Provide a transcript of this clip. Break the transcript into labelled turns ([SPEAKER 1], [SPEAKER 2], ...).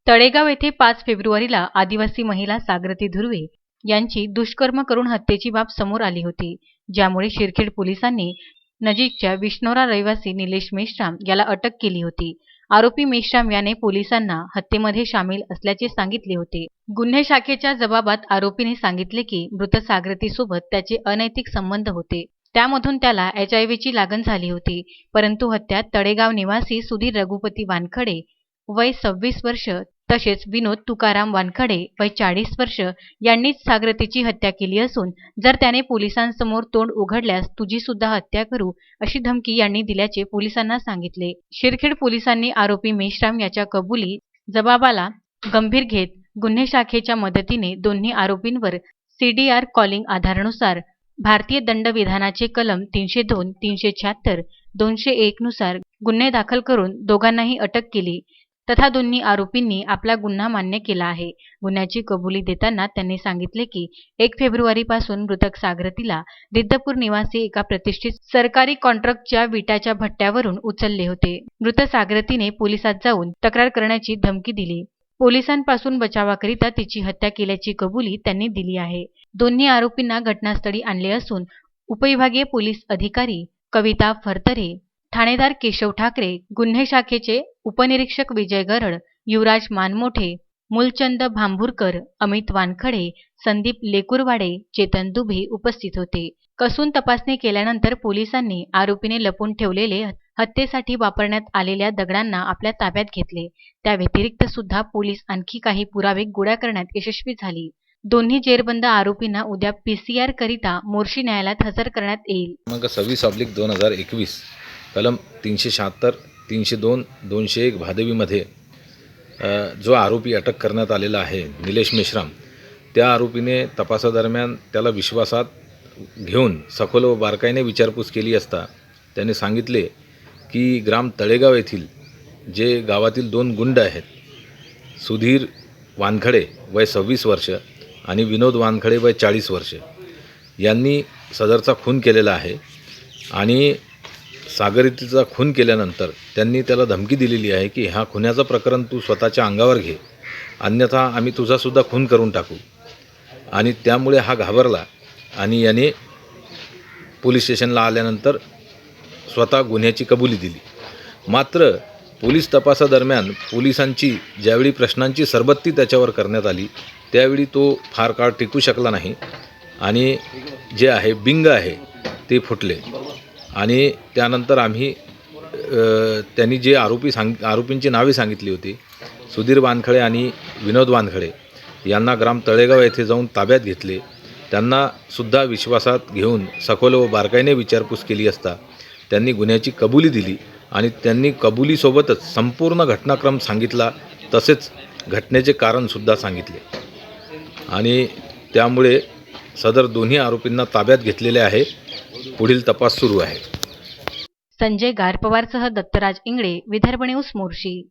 [SPEAKER 1] तळेगाव येथे 5 फेब्रुवारीला आदिवासी महिला सागरती धुर्वे यांची दुष्कर्म करून हत्येची बाब समोर आली होती, ज्यामुळे शिरखेड पोलिसांनी नजीकच्या विष्णोरा रहिवासी निलेश मेश्राम याला अटक केली होती। आरोपी मेश्राम याने पोलिसांना हत्येमध्ये सामील असल्याचे सांगितले होते। गुन्हे शाखेच्या जबाबात आरोपीने सांगितले की मृत सागरतीसोबत त्याचे अनैतिक संबंध होते, त्यामधून त्याला HIV ची लागण झाली होती। परंतु हत्या तळेगाव निवासी सुधीर रघुपती वानखडे वय 26 वर्ष तसेच विनोद तुकाराम वानखडे वय 40 वर्ष यांनीच सागरतीची हत्या केली असून जर त्याने पोलिसांसमोर तोंड उघडल्यास तुझी सुद्धा हत्या करू अशी धमकी यांनी दिल्याचे पोलिसांना सांगितले। शिरखेड पोलिसांनी आरोपी मेश्राम याच्या कबुली जबाबाला गंभीर घेत गुन्हे शाखेच्या मदतीने दोन्ही आरोपींवर CDR कॉलिंग आधारानुसार भारतीय दंडविधानाचे कलम 302, 376, 201 नुसार गुन्हे दाखल करून दोघांनाही अटक केली तथा दोन्ही आरोपींनी आपला गुन्हा मान्य केला आहे। गुन्ह्याची कबुली देताना त्यांनी सांगितले की 1 फेब्रुवारीपासून मृतक सागरतीला रिद्धपूर निवासी एका प्रतिष्ठित सरकारी कॉन्ट्रॅक्टच्या विटाच्या भट्ट्यावरून उचलले होते। मृत सागरतीने पोलिसात जाऊन तक्रार करण्याची धमकी दिली। पोलिसांपासून बचावाकरिता तिची हत्या केल्याची कबुली त्यांनी दिली आहे। दोन्ही आरोपींना घटनास्थळी आणले असून उपविभागीय पोलीस अधिकारी कविता फरतरे, ठाणेदार केशव ठाकरे, गुन्हे शाखेचे उपनिरीक्षक विजय गरड, युवराज मानमोठे, मूलचंद भांभुरकर, अमित वानखडे, संदीप लेकुरवाडे, चेतन दुबे उपस्थित होते। कसून तपासणी केल्यानंतर पोलिसांनी आरोपीने लपून ठेवलेले हत्येसाठी वापरण्यात आलेल्या दगडांना आपल्या ताब्यात घेतले। त्या व्यतिरिक्त सुद्धा पोलीस आणखी काही पुरावे गोळा करण्यात यशस्वी झाली। दोन्ही जेरबंद आरोपींना उद्या PCR करिता मोर्शी न्यायालयात हजर करण्यात येईल।
[SPEAKER 2] मग 26/2021 कलम 376, 302, 201 भादवीमध्ये जो आरोपी अटक करण्यात आलेला आहे निलेश मेश्राम, त्या आरोपीने तपासादरम्यान त्याला विश्वासात घेऊन सखोल व बारकाईने विचारपूस केली असता त्याने सांगितले की ग्राम तळेगाव येथील जे गावातील 2 गुंड आहेत, सुधीर वानखडे वय 26 वर्ष आणि विनोद वानखडे वय 40 वर्ष यांनी सदरचा खून केलेला आहे आणि सागरतीचा खून केल्यानंतर त्यांनी त्याला धमकी दिलेली आहे की हा खुनाचं प्रकरण तू स्वतःच्या अंगावर घे, अन्यथा आम्ही तुझासुद्धा खून करून टाकू। आणि त्यामुळे हा घाबरला आणि याने पोलीस स्टेशनला आल्यानंतर स्वतः गुन्ह्याची कबुली दिली। मात्र पोलीस तपासादरम्यान पोलिसांची ज्यावेळी प्रश्नांची सरबत्ती त्याच्यावर करण्यात आली त्यावेळी तो फार काळ टिकू शकला नाही आणि जे आहे बिंग आहे ते फुटले आणि त्यानंतर आम्ही त्यांनी जे आरोपींची नावे सांगितली होती सुधीर वानखडे आणि विनोद वानखडे यांना ग्राम तळेगाव येथे जाऊन ताब्यात घेतले। त्यांना सुद्धा विश्वासात घेऊन सखोल व बारकाईने विचारपूस केली असता त्यांनी गुन्ह्याची कबुली दिली आणि त्यांनी कबुलीसोबतच संपूर्ण घटनाक्रम सांगितला, तसेच घटनेचे कारणसुद्धा सांगितले आणि त्यामुळे सदर दोन्ही आरोपींना ताब्यात घेतलेले आहे। पुढील तपास सुरू आहे।
[SPEAKER 1] संजय गारपवारसह दत्तराज इंगळे, विदर्भ न्यूज, मोर्शी।